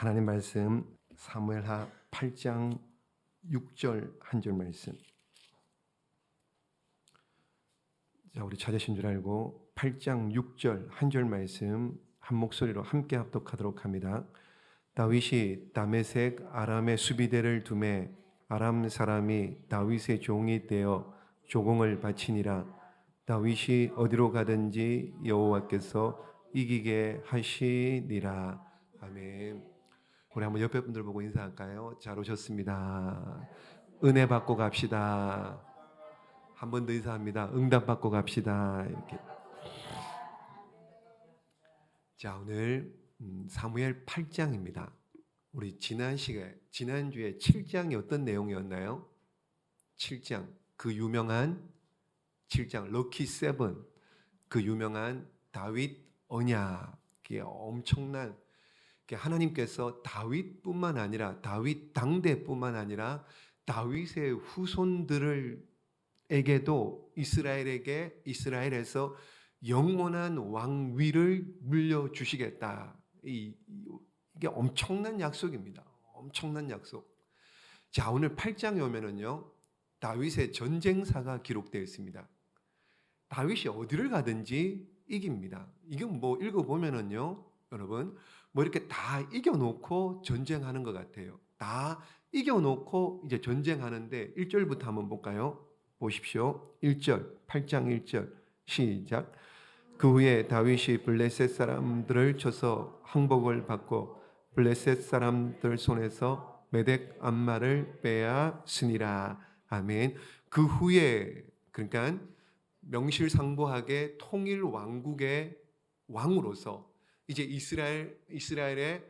하나님 말씀 사무엘하 8장 6절 한 절 말씀. 자, 우리 찾으신 줄 알고 8장 6절 한 절 말씀 한 목소리로 함께 합독하도록 합니다. 다윗이 다메섹 아람의 수비대를 두매 아람 사람이 다윗의 종이 되어 조공을 바치니라. 다윗이 어디로 가든지 여호와께서 이기게 하시니라. 아멘. 우리 한번 옆에 분들 보고 인사할까요? 잘 오셨습니다. 은혜 받고 갑시다. 한 번 더 인사합니다. 응답 받고 갑시다. 이렇게. 자, 오늘 사무엘 8장입니다. 우리 지난주에 7장이 어떤 내용이었나요? 7장, 그 유명한 7장 럭키 세븐, 그 유명한 다윗 언약이 엄청난, 하나님께서 다윗뿐만 아니라 다윗 당대뿐만 아니라 다윗의 후손들에게도 이스라엘에서 영원한 왕위를 물려주시겠다. 이게 엄청난 약속입니다. 엄청난 약속. 자, 오늘 8장에 오면은요, 다윗의 전쟁사가 기록되어 있습니다. 다윗이 어디를 가든지 이깁니다. 이건 뭐 읽어보면은요, 여러분, 뭐 이렇게 다 이겨놓고 전쟁하는 것 같아요. 다 이겨놓고 이제 전쟁하는데 1절부터 한번 볼까요? 보십시오. 1절, 8장 1절 시작. 그 후에 다윗이 블레셋 사람들을 쳐서 항복을 받고 블레셋 사람들 손에서 메덱 암마를 빼앗으니라. 아멘. 그 후에, 그러니까 명실상부하게 통일 왕국의 왕으로서 이제 이스라엘의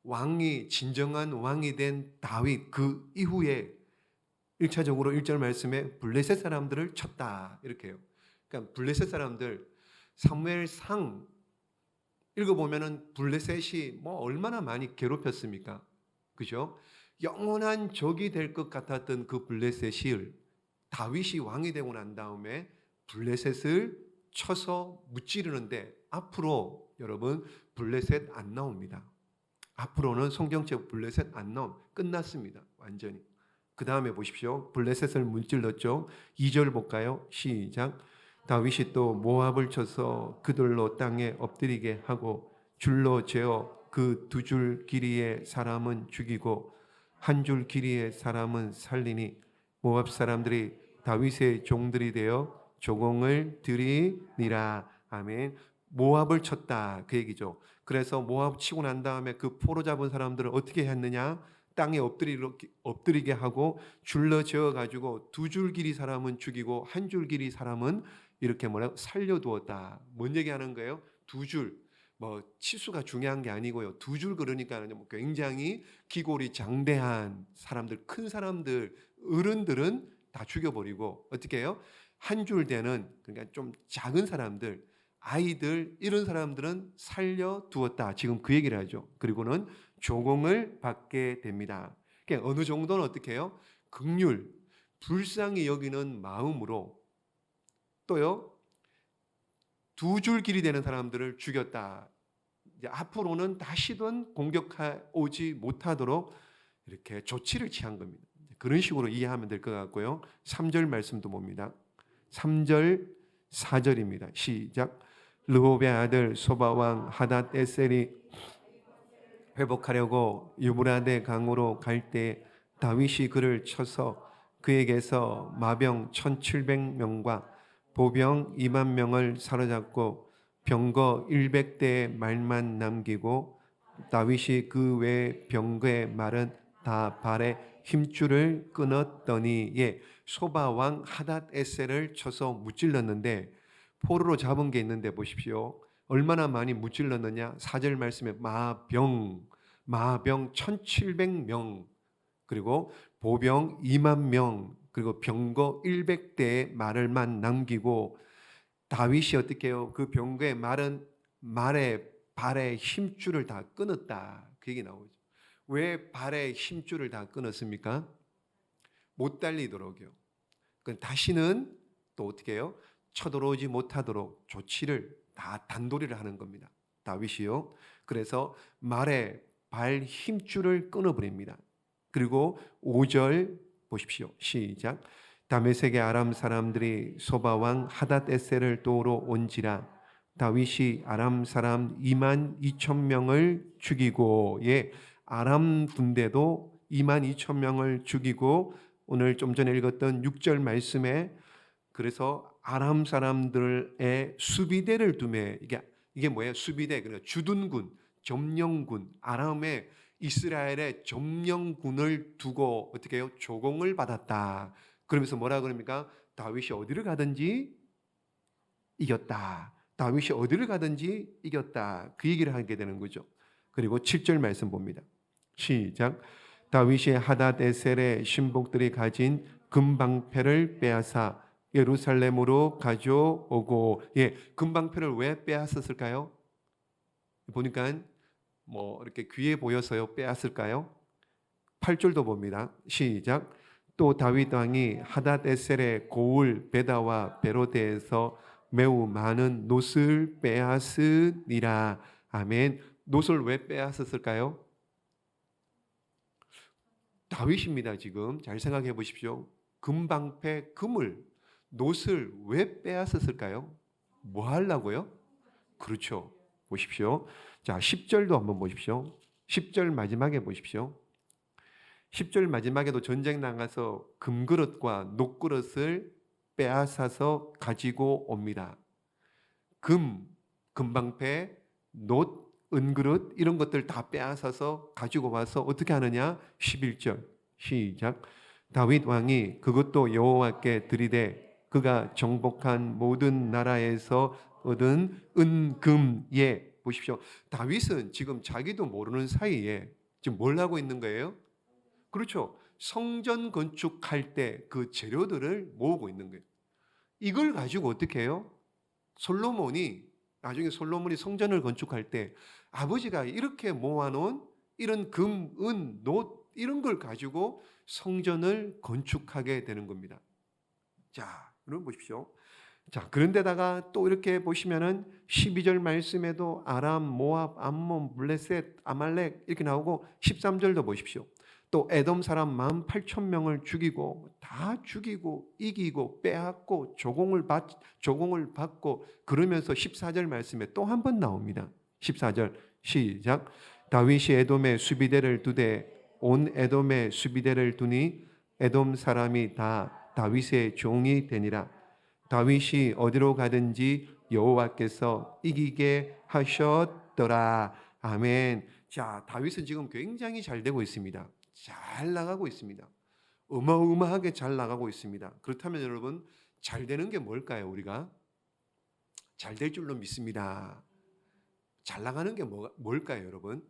왕이, 진정한 왕이 된 다윗, 그 이후에 1차적으로 1절 말씀에 블레셋 사람들을 쳤다 이렇게 해요. 그러니까 블레셋 사람들, 사무엘상 읽어보면은 블레셋이 뭐 얼마나 많이 괴롭혔습니까? 그죠? 영원한 적이 될 것 같았던 그 블레셋을 다윗이 왕이 되고 난 다음에 블레셋을 쳐서 무찌르는데, 앞으로 여러분 블레셋 안 나옵니다. 앞으로는 성경책 블레셋 안 나옴. 끝났습니다. 완전히. 그 다음에 보십시오. 블레셋을 문질렀죠. 2절 볼까요? 시작. 다윗이 또 모압을 쳐서 그들로 땅에 엎드리게 하고 줄로 재어 그 두 줄 길이의 사람은 죽이고 한 줄 길이의 사람은 살리니 모압 사람들이 다윗의 종들이 되어 조공을 드리니라. 아멘. 모압을 쳤다 그 얘기죠. 그래서 모압 치고 난 다음에 그 포로 잡은 사람들을 어떻게 했느냐? 땅에 엎드리게 하고 줄로 재어가지고 두 줄 길이 사람은 죽이고 한 줄 길이 사람은 이렇게 살려두었다. 뭔 얘기하는 거예요? 두 줄. 뭐 치수가 중요한 게 아니고요. 두 줄 그러니까 굉장히 기골이 장대한 사람들, 큰 사람들, 어른들은 다 죽여버리고 어떻게 해요? 한 줄 되는, 그러니까 좀 작은 사람들, 아이들, 이런 사람들은 살려두었다. 지금 그 얘기를 하죠. 그리고는 조공을 받게 됩니다. 그러니까 어느 정도는 어떻게 해요? 긍휼, 불쌍히 여기는 마음으로, 또요, 두 줄 길이 되는 사람들을 죽였다. 이제 앞으로는 다시든 공격하지 못하도록 이렇게 조치를 취한 겁니다. 그런 식으로 이해하면 될 것 같고요. 3절 말씀도 봅니다. 3절, 4절입니다. 시작. 르호베 아들 소바왕 하닷 에셀이 회복하려고 유브라데 강으로 갈 때 다윗이 그를 쳐서 그에게서 마병 1700명과 보병 2만 명을 사로잡고 병거 100대의 말만 남기고 다윗이 그 외 병거의 말은 다 발에 힘줄을 끊었더니, 소바왕 하닷 에셀을 쳐서 무찔렀는데, 포로로 잡은 게 있는데 보십시오. 얼마나 많이 무찔렀느냐? 4절 말씀에 마병 1700명, 그리고 보병 2만 명, 그리고 병거 100대의 말을만 남기고, 다윗이 어떻게 해요? 그 병거의 발에 힘줄을 다 끊었다. 그 얘기 나오죠. 왜 발에 힘줄을 다 끊었습니까? 못 달리도록요. 다시는 또 어떻게 해요? 쳐들어오지 못하도록 조치를 다 단도리를 하는 겁니다. 다윗이요. 그래서 말에 발 힘줄을 끊어버립니다. 그리고 5절 보십시오. 시작. 다메섹의 아람 사람들이 소바왕 하닷에셀을 도우러 온지라 다윗이 아람 사람 2만 2천 명을 죽이고, 아람 군대도 2만 2천 명을 죽이고, 오늘 좀 전에 읽었던 6절 말씀에 그래서 아람 사람들의 수비대를 두매, 이게 뭐예요? 수비대, 그러니까 주둔군, 점령군, 아람의 이스라엘의 점령군을 두고 어떻게 해요? 조공을 받았다. 그러면서 뭐라 그럽니까? 다윗이 어디를 가든지 이겼다. 다윗이 어디를 가든지 이겼다. 그 얘기를 하게 되는 거죠. 그리고 7절 말씀 봅니다. 시작. 다윗이 하닷에셀의 신복들이 가진 금방패를 빼앗아 예루살렘으로 가져오고, 금방패를 왜 빼앗았을까요? 보니까 뭐 이렇게 귀해 보여서요 빼앗을까요? 8절도 봅니다. 시작. 또 다윗 왕이 하닷에셀의 고을 베다와 베로데에서 매우 많은 놋을 빼앗으니라. 아멘. 놋을 왜 빼앗았을까요? 다윗입니다. 지금 잘 생각해 보십시오. 금방패, 금을, 놋을 왜 빼앗았을까요? 뭐 하려고요? 그렇죠. 보십시오. 자, 10절도 한번 보십시오. 10절 마지막에 보십시오. 10절 마지막에도 전쟁 나가서 금그릇과 녹그릇을 빼앗아서 가지고 옵니다. 금방패, 놋, 은그릇 이런 것들 다 빼앗아서 가지고 와서 어떻게 하느냐? 11절 시작. 다윗 왕이 그것도 여호와께 드리되 그가 정복한 모든 나라에서 얻은 은금에, 보십시오. 다윗은 지금 자기도 모르는 사이에 지금 뭘 하고 있는 거예요? 그렇죠. 성전 건축할 때 그 재료들을 모으고 있는 거예요. 이걸 가지고 어떻게 해요? 나중에 솔로몬이 성전을 건축할 때 아버지가 이렇게 모아놓은 이런 금, 은, 놋 이런 걸 가지고 성전을 건축하게 되는 겁니다. 자, 여러분 보십시오. 자, 그런데다가 또 이렇게 보시면은 12절 말씀에도 아람, 모압, 암몬, 블레셋, 아말렉 이렇게 나오고 13절도 보십시오. 또 에돔 사람 18,000명을 죽이고 다 죽이고 이기고 빼앗고 조공을 받고 그러면서 14절 말씀에 또 한 번 나옵니다. 14절 시작. 다윗이 에돔의 수비대를 두되 온 에돔의 수비대를 두니 에돔 사람이 다 다윗의 종이 되니라. 다윗이 어디로 가든지 여호와께서 이기게 하셨더라. 아멘. 자, 다윗은 지금 굉장히 잘 되고 있습니다. 잘 나가고 있습니다. 어마어마하게 잘 나가고 있습니다. 그렇다면 여러분, 잘 되는 게 뭘까요? 우리가 잘 될 줄로 믿습니다. 잘 나가는 게 뭘까요, 여러분?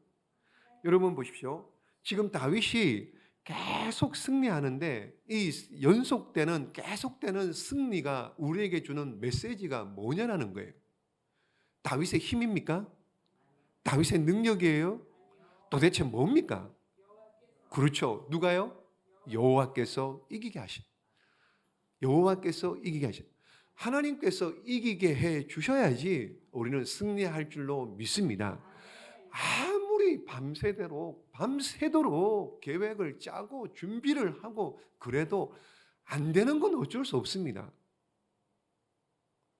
여러분 보십시오. 지금 다윗이 계속 승리하는데 이 계속되는 승리가 우리에게 주는 메시지가 뭐냐라는 거예요. 다윗의 힘입니까? 다윗의 능력이에요? 도대체 뭡니까? 그렇죠. 누가요? 여호와께서 이기게 하신. 여호와께서 이기게 하신. 하나님께서 이기게 해 주셔야지 우리는 승리할 줄로 믿습니다. 아무리 밤새도록 계획을 짜고 준비를 하고 그래도 안 되는 건 어쩔 수 없습니다.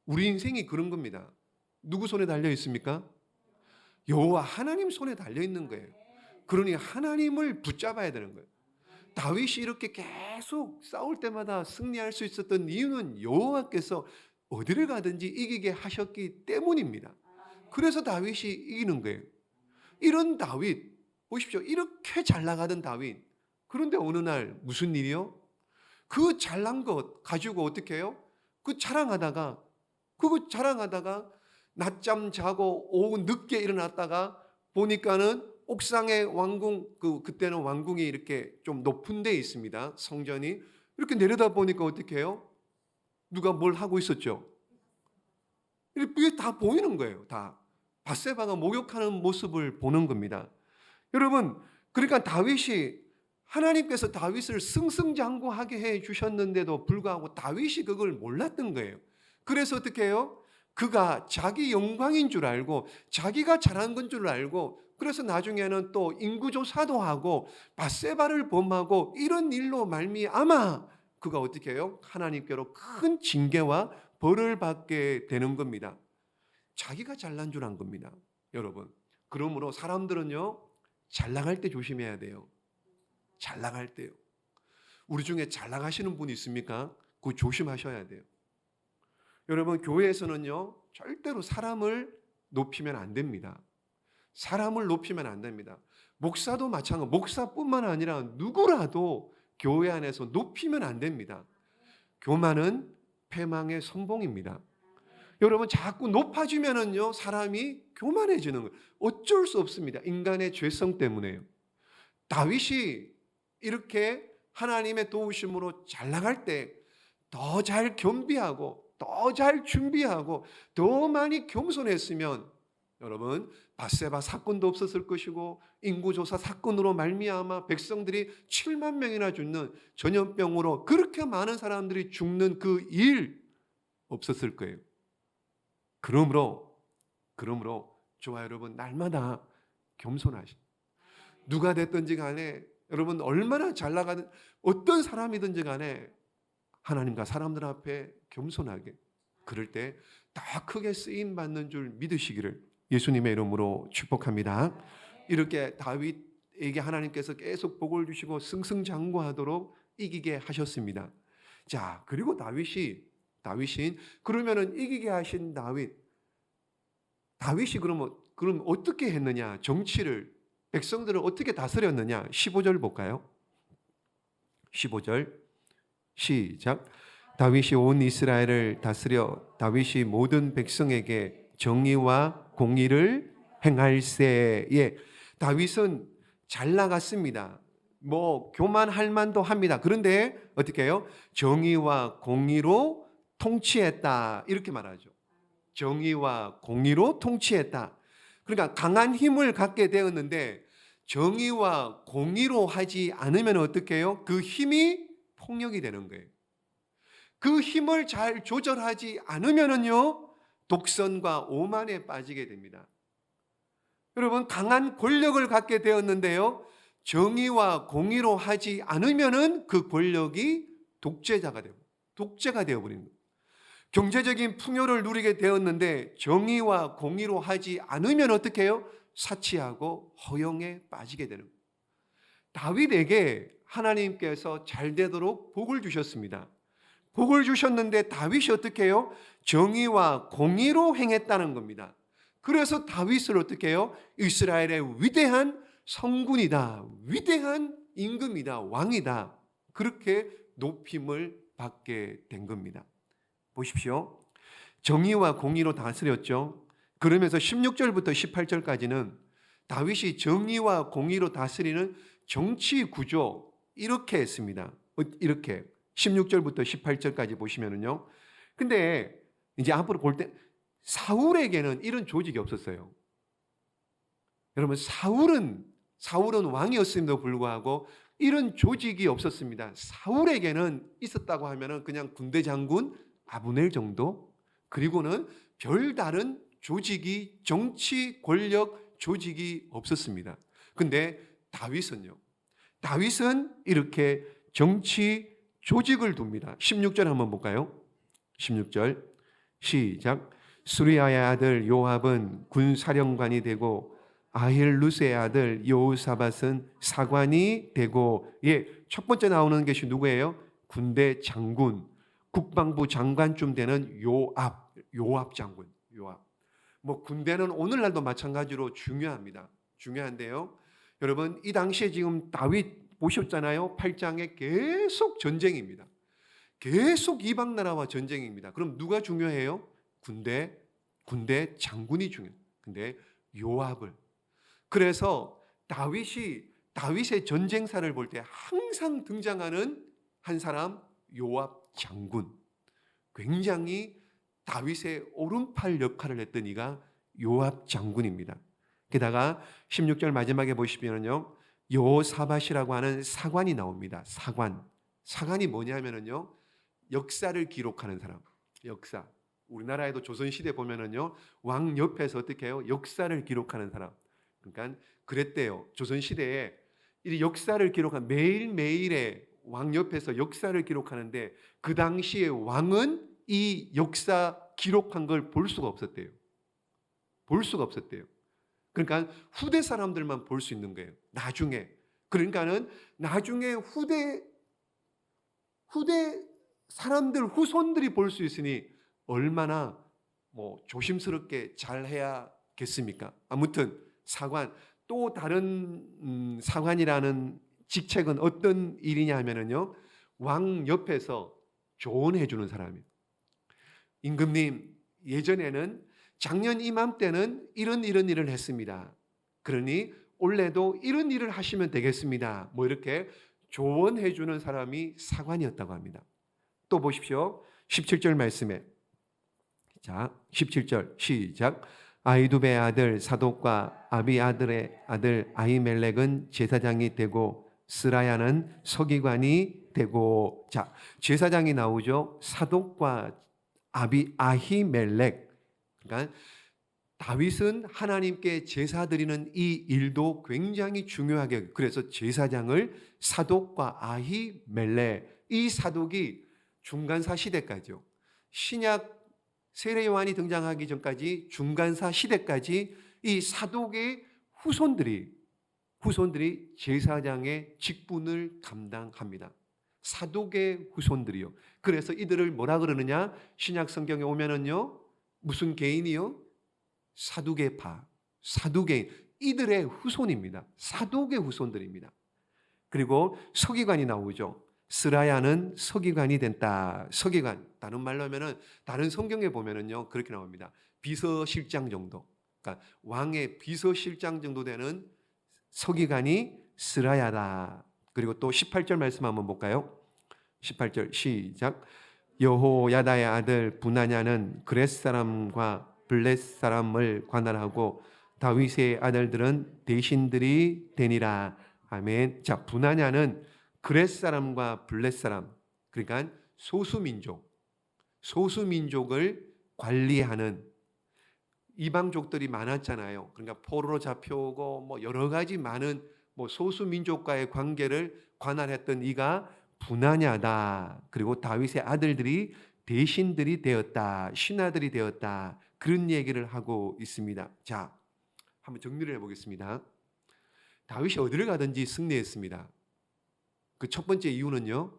우리 인생이 그런 겁니다. 누구 손에 달려 있습니까? 여호와 하나님 손에 달려 있는 거예요. 그러니 하나님을 붙잡아야 되는 거예요. 다윗이 이렇게 계속 싸울 때마다 승리할 수 있었던 이유는 여호와께서 어디를 가든지 이기게 하셨기 때문입니다. 그래서 다윗이 이기는 거예요. 이런 다윗, 보십시오. 이렇게 잘 나가던 다윗. 그런데 어느 날 무슨 일이요? 그 잘난 것 가지고 어떻게 해요? 그거 자랑하다가 낮잠 자고 오후 늦게 일어났다가 보니까는 옥상에 그때는 왕궁이 이렇게 좀 높은 데 있습니다. 성전이. 이렇게 내려다 보니까 어떻게 해요? 누가 뭘 하고 있었죠? 이게 다 보이는 거예요. 다. 밧세바가 목욕하는 모습을 보는 겁니다. 여러분, 그러니까 하나님께서 다윗을 승승장구하게 해 주셨는데도 불구하고 다윗이 그걸 몰랐던 거예요. 그래서 어떻게 해요? 그가 자기 영광인 줄 알고 자기가 잘한 건 줄 알고 그래서 나중에는 또 인구조사도 하고 밧세바를 범하고 이런 일로 말미암아 그가 어떻게 해요? 하나님께로 큰 징계와 벌을 받게 되는 겁니다. 자기가 잘난 줄 안 겁니다, 여러분. 그러므로 사람들은요, 잘 나갈 때 조심해야 돼요. 잘 나갈 때요. 우리 중에 잘 나가시는 분이 있습니까? 그거 조심하셔야 돼요. 여러분, 교회에서는요, 절대로 사람을 높이면 안 됩니다. 사람을 높이면 안 됩니다. 목사도 마찬가지, 목사뿐만 아니라 누구라도 교회 안에서 높이면 안 됩니다. 교만은 패망의 선봉입니다. 여러분, 자꾸 높아지면은요, 사람이 교만해지는 거예요. 어쩔 수 없습니다. 인간의 죄성 때문에요. 다윗이 이렇게 하나님의 도우심으로 잘 나갈 때 더 잘 겸비하고 더 잘 준비하고 더 많이 겸손했으면 여러분, 밧세바 사건도 없었을 것이고 인구조사 사건으로 말미암아 백성들이 7만 명이나 죽는 전염병으로 그렇게 많은 사람들이 죽는 그 일 없었을 거예요. 그러므로 저와 여러분 날마다 겸손하시. 누가 됐든지 간에 여러분 얼마나 잘 나가는 어떤 사람이든지 간에 하나님과 사람들 앞에 겸손하게 그럴 때 더 크게 쓰임 받는 줄 믿으시기를 예수님의 이름으로 축복합니다. 이렇게 다윗에게 하나님께서 계속 복을 주시고 승승장구하도록 이기게 하셨습니다. 자, 그리고 다윗이 그러면은 이기게 하신 다윗이 그럼 어떻게 했느냐? 정치를 백성들을 어떻게 다스렸느냐? 15절 볼까요? 15절 시작. 다윗이 온 이스라엘을 다스려 다윗이 모든 백성에게 정의와 공의를 행할세에. 다윗은 잘 나갔습니다. 교만할 만도 합니다. 그런데 어떻게 해요? 정의와 공의로 통치했다 이렇게 말하죠. 정의와 공의로 통치했다. 그러니까 강한 힘을 갖게 되었는데 정의와 공의로 하지 않으면 어떻게 해요? 그 힘이 폭력이 되는 거예요. 그 힘을 잘 조절하지 않으면요 독선과 오만에 빠지게 됩니다. 여러분, 강한 권력을 갖게 되었는데요 정의와 공의로 하지 않으면은 그 권력이 독재가 되어버립니다. 경제적인 풍요를 누리게 되었는데 정의와 공의로 하지 않으면 어떻게 해요? 사치하고 허영에 빠지게 되는 거예요. 다윗에게 하나님께서 잘 되도록 복을 주셨습니다. 복을 주셨는데 다윗이 어떻게 해요? 정의와 공의로 행했다는 겁니다. 그래서 다윗을 어떻게 해요? 이스라엘의 위대한 성군이다, 위대한 임금이다, 왕이다, 그렇게 높임을 받게 된 겁니다. 보십시오. 정의와 공의로 다스렸죠. 그러면서 16절부터 18절까지는 다윗이 정의와 공의로 다스리는 정치 구조 이렇게 했습니다. 이렇게 16절부터 18절까지 보시면은요. 근데 이제 앞으로 볼 때 사울에게는 이런 조직이 없었어요. 여러분, 사울은 왕이었음에도 불구하고 이런 조직이 없었습니다. 사울에게는 있었다고 하면은 그냥 군대 장군 아브넬 정도, 그리고는 별다른 조직이, 정치 권력 조직이 없었습니다. 근데 다윗은 이렇게 정치 조직을 둡니다. 16절 한번 볼까요? 16절 시작. 수리아의 아들 요압은 군사령관이 되고 아힐루스의 아들 여호사밧은 사관이 되고, 첫 번째 나오는 것이 누구예요? 군대 장군, 국방부 장관쯤 되는 요압 장군. 군대는 오늘날도 마찬가지로 중요한데요. 여러분, 이 당시에 지금 다윗 보셨잖아요. 8장에 계속 전쟁입니다. 계속 이방 나라와 전쟁입니다. 그럼 누가 중요해요? 군대 장군이 중요해요. 근데 요압을. 그래서 다윗의 전쟁사를 볼 때 항상 등장하는 한 사람, 요압 장군. 굉장히 다윗의 오른팔 역할을 했던 이가 요압 장군입니다. 게다가 16절 마지막에 보시면요, 여호사밧이라고 하는 사관이 나옵니다. 사관이 뭐냐면요, 역사를 기록하는 사람. 역사. 우리나라에도 조선시대 보면은요, 왕 옆에서 어떻게 해요? 역사를 기록하는 사람. 그러니까 그랬대요. 조선시대에 이 역사를 기록한 매일매일의 왕 옆에서 역사를 기록하는데 그 당시에 왕은 이 역사 기록한 걸 볼 수가 없었대요. 볼 수가 없었대요. 그러니까 후대 사람들만 볼 수 있는 거예요. 나중에. 그러니까는 나중에 후대 사람들 후손들이 볼 수 있으니 얼마나 조심스럽게 잘 해야겠습니까? 아무튼 사관, 또 다른 사관이라는 직책은 어떤 일이냐 하면은요, 왕 옆에서 조언해 주는 사람이에요. 임금님, 예전에는 작년 이맘때는 이런 일을 했습니다. 그러니 올해도 이런 일을 하시면 되겠습니다. 이렇게 조언해 주는 사람이 사관이었다고 합니다. 또 보십시오. 17절 말씀에, 자, 17절 시작. 아히두베의 아들 사독과 아비아들의 아들 아히멜렉은 제사장이 되고 스라야는 서기관이 되고. 자, 제사장이 나오죠. 사독과 아히멜렉. 그러니까 다윗은 하나님께 제사 드리는 이 일도 굉장히 중요하게, 그래서 제사장을 사독과 아히멜렉, 이 사독이 중간사 시대까지요. 신약 세례 요한이 등장하기 전까지 중간사 시대까지 이 사독의 후손들이 제사장의 직분을 감당합니다. 사독의 후손들이요. 그래서 이들을 뭐라 그러느냐? 신약 성경에 오면은요, 무슨 개인이요? 사두개파, 사두개인, 이들의 후손입니다. 사독의 후손들입니다. 그리고 서기관이 나오죠. 스라야는 서기관이 된다. 서기관, 다른 말로 하면은 다른 성경에 보면은요 그렇게 나옵니다. 비서실장 정도, 그러니까 왕의 비서실장 정도 되는 서기관이 스라야다. 그리고 또 18절 말씀 한번 볼까요? 18절 시작. 여호야다의 아들 분하냐는 그렛 사람과 블렛 사람을 관할하고 다윗의 아들들은 대신들이 되니라. 아멘. 자, 분하냐는 그렛 사람과 블렛 사람, 그러니까 소수민족을 관리하는, 이방족들이 많았잖아요. 그러니까 포로로 잡혀오고 여러 가지 많은 소수민족과의 관계를 관할했던 이가 분하냐다. 그리고 다윗의 아들들이 대신들이 되었다, 신하들이 되었다, 그런 얘기를 하고 있습니다. 자, 한번 정리를 해보겠습니다. 다윗이 어디를 가든지 승리했습니다. 그 첫 번째 이유는요,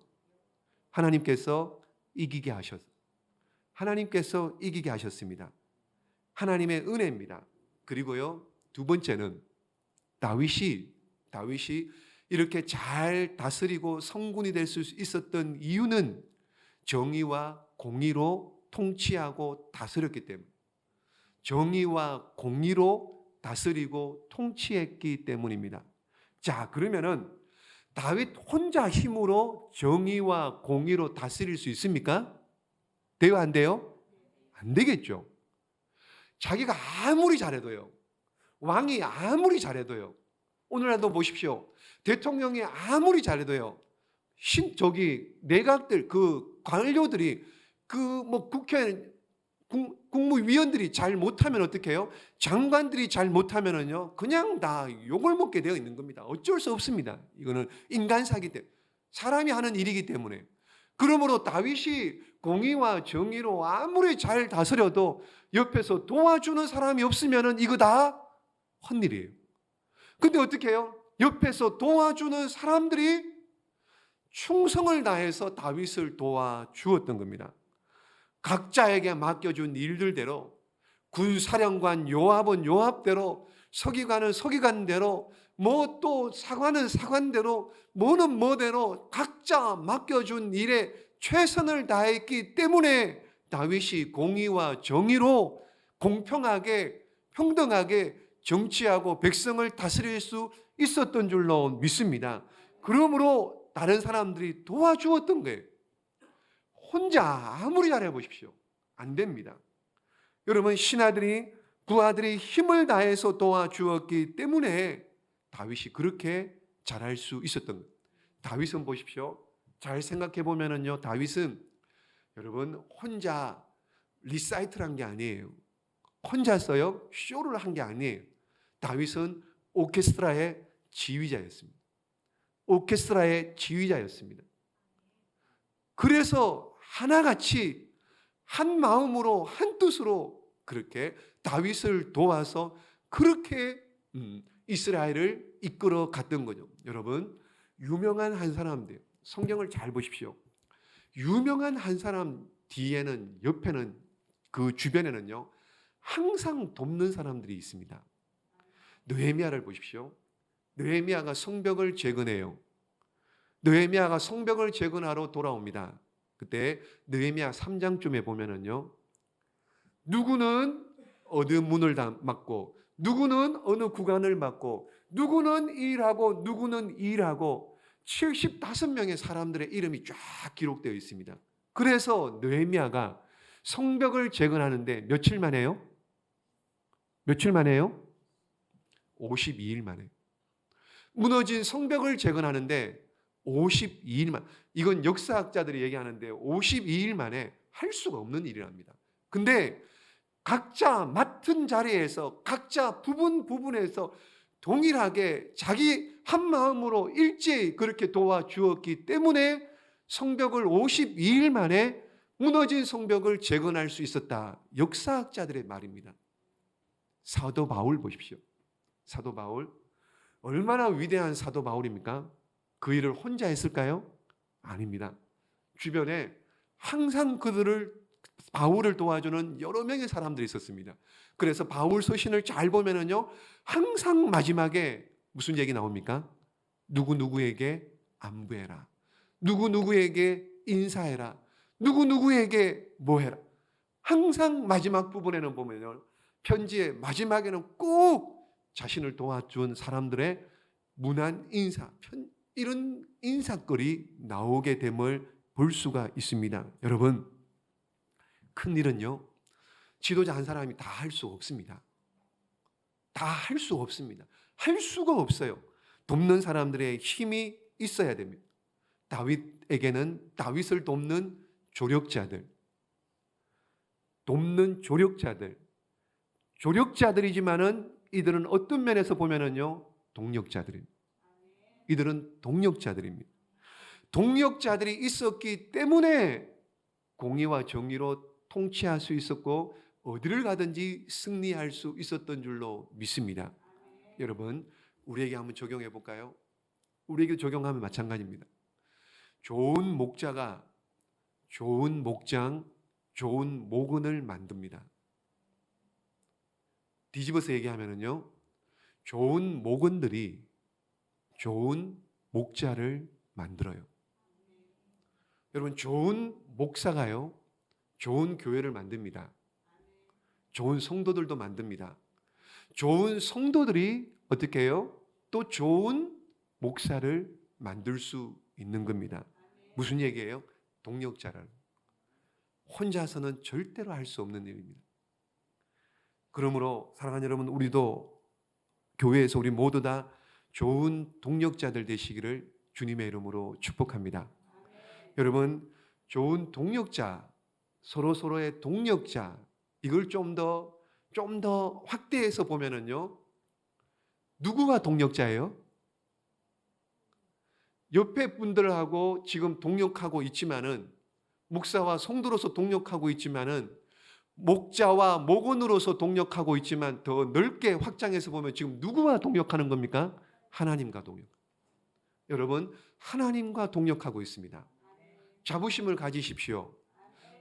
하나님께서 이기게 하셨습니다. 하나님의 은혜입니다. 그리고요, 두 번째는 다윗이 이렇게 잘 다스리고 성군이 될 수 있었던 이유는 정의와 공의로 통치하고 다스렸기 때문에, 정의와 공의로 다스리고 통치했기 때문입니다. 자, 그러면은 다윗 혼자 힘으로 정의와 공의로 다스릴 수 있습니까? 돼요, 안 돼요? 안 되겠죠. 자기가 아무리 잘해도요, 왕이 아무리 잘해도요, 오늘날도 보십시오. 대통령이 아무리 잘해도요, 내각들, 관료들이, 국회 국무위원들이 잘 못하면 어떻게 해요? 장관들이 잘 못하면은요, 그냥 다 욕을 먹게 되어 있는 겁니다. 어쩔 수 없습니다. 이거는 인간사기 때문에, 사람이 하는 일이기 때문에. 그러므로 다윗이 공의와 정의로 아무리 잘 다스려도 옆에서 도와주는 사람이 없으면은 이거 다 헛일이에요. 근데 어떻게 해요? 옆에서 도와주는 사람들이 충성을 다해서 다윗을 도와주었던 겁니다. 각자에게 맡겨준 일들대로, 군사령관 요압은 요압대로, 서기관은 서기관대로, 또 사관은 사관대로, 뭐는 뭐대로 각자 맡겨준 일에 최선을 다했기 때문에 다윗이 공의와 정의로 공평하게 평등하게 정치하고 백성을 다스릴 수 있었던 줄로 믿습니다. 그러므로 다른 사람들이 도와주었던 거예요. 혼자 아무리 잘해 보십시오, 안 됩니다. 여러분, 부하들이 힘을 다해서 도와주었기 때문에 다윗이 그렇게 잘할 수 있었던 거예요. 다윗은 보십시오, 잘 생각해 보면은요, 다윗은 여러분 혼자 리사이트를 한 게 아니에요. 혼자서요 쇼를 한 게 아니에요. 다윗은 오케스트라의 지휘자였습니다. 오케스트라의 지휘자였습니다. 그래서 하나같이 한 마음으로 한 뜻으로 그렇게 다윗을 도와서 그렇게 이스라엘을 이끌어 갔던 거죠. 여러분, 유명한 한 사람들, 성경을 잘 보십시오. 유명한 한 사람 뒤에는, 옆에는, 그 주변에는요, 항상 돕는 사람들이 있습니다. 느헤미야를 보십시오. 느헤미야가 성벽을 재건해요. 느헤미야가 성벽을 재건하러 돌아옵니다. 그때 느헤미야 3장쯤에 보면은요, 누구는 어느 문을 막고, 누구는 어느 구간을 막고, 누구는 일하고, 누구는 일하고, 75명의 사람들의 이름이 쫙 기록되어 있습니다. 그래서 느헤미야가 성벽을 재건하는데 며칠 만에요? 며칠 만에요? 52일 만에. 무너진 성벽을 재건하는데 52일 만. 이건 역사학자들이 얘기하는데 52일 만에 할 수가 없는 일이랍니다. 근데 각자 맡은 자리에서, 각자 부분에서 동일하게 자기 한 마음으로 일제히 그렇게 도와주었기 때문에 성벽을 52일 만에, 무너진 성벽을 재건할 수 있었다. 역사학자들의 말입니다. 사도 바울 보십시오. 사도 바울, 얼마나 위대한 사도 바울입니까? 그 일을 혼자 했을까요? 아닙니다. 주변에 항상 바울을 도와주는 여러 명의 사람들이 있었습니다. 그래서 바울 서신을 잘 보면은요, 항상 마지막에 무슨 얘기 나옵니까? 누구누구에게 안부해라. 누구누구에게 인사해라. 누구누구에게 뭐해라. 항상 마지막 부분에는 보면요, 편지의 마지막에는 꼭 자신을 도와준 사람들의 문안 인사, 이런 인사글이 나오게 됨을 볼 수가 있습니다. 여러분, 큰일은요, 지도자 한 사람이 다 할 수 없습니다. 다 할 수 없습니다. 할 수가 없어요. 돕는 사람들의 힘이 있어야 됩니다. 다윗에게는 다윗을 돕는 조력자들, 조력자들이지만은 이들은 어떤 면에서 보면은요, 동력자들입니다. 이들은 동력자들입니다. 동력자들이 있었기 때문에 공의와 정의로 통치할 수 있었고 어디를 가든지 승리할 수 있었던 줄로 믿습니다. 여러분, 우리에게 한번 적용해 볼까요? 우리에게 적용하면 마찬가지입니다. 좋은 목자가 좋은 목장, 좋은 모근을 만듭니다. 뒤집어서 얘기하면요, 좋은 모근들이 좋은 목자를 만들어요. 여러분, 좋은 목사가요, 좋은 교회를 만듭니다. 좋은 성도들도 만듭니다. 좋은 성도들이 어떻게 해요? 또 좋은 목사를 만들 수 있는 겁니다. 무슨 얘기예요? 동력자를. 혼자서는 절대로 할 수 없는 일입니다. 그러므로 사랑하는 여러분, 우리도 교회에서 우리 모두 다 좋은 동력자들 되시기를 주님의 이름으로 축복합니다. 여러분, 좋은 동력자, 서로의 동력자, 이걸 좀 더 확대해서 보면은요, 누구가 동력자예요? 옆에 분들하고 지금 동력하고 있지만은, 목사와 성도로서 동력하고 있지만은, 목자와 목원으로서 동력하고 있지만, 더 넓게 확장해서 보면 지금 누구와 동력하는 겁니까? 하나님과 동력. 여러분, 하나님과 동력하고 있습니다. 자부심을 가지십시오.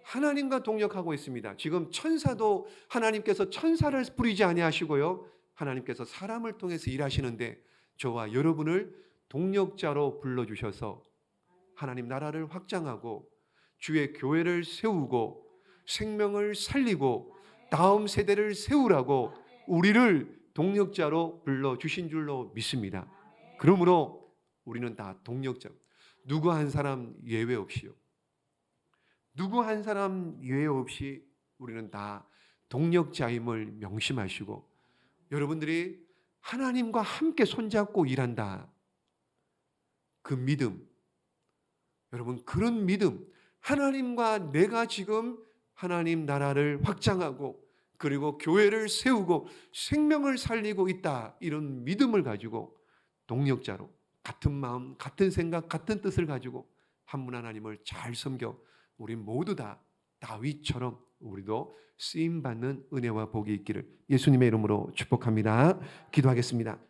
하나님과 동력하고 있습니다. 지금 천사도 하나님께서 천사를 부리지 아니하시고요, 하나님께서 사람을 통해서 일하시는데 저와 여러분을 동력자로 불러주셔서 하나님 나라를 확장하고 주의 교회를 세우고 생명을 살리고 다음 세대를 세우라고 우리를 동력자로 불러주신 줄로 믿습니다. 그러므로 우리는 다 동력자, 누구 한 사람 예외 없이요, 누구 한 사람 예외 없이 우리는 다 동력자임을 명심하시고, 여러분들이 하나님과 함께 손잡고 일한다, 그 믿음, 여러분, 그런 믿음, 하나님과 내가 지금 하나님 나라를 확장하고 그리고 교회를 세우고 생명을 살리고 있다. 이런 믿음을 가지고 동력자로 같은 마음, 같은 생각, 같은 뜻을 가지고 한 분 하나님을 잘 섬겨 우리 모두 다 다윗처럼 우리도 쓰임 받는 은혜와 복이 있기를 예수님의 이름으로 축복합니다. 기도하겠습니다.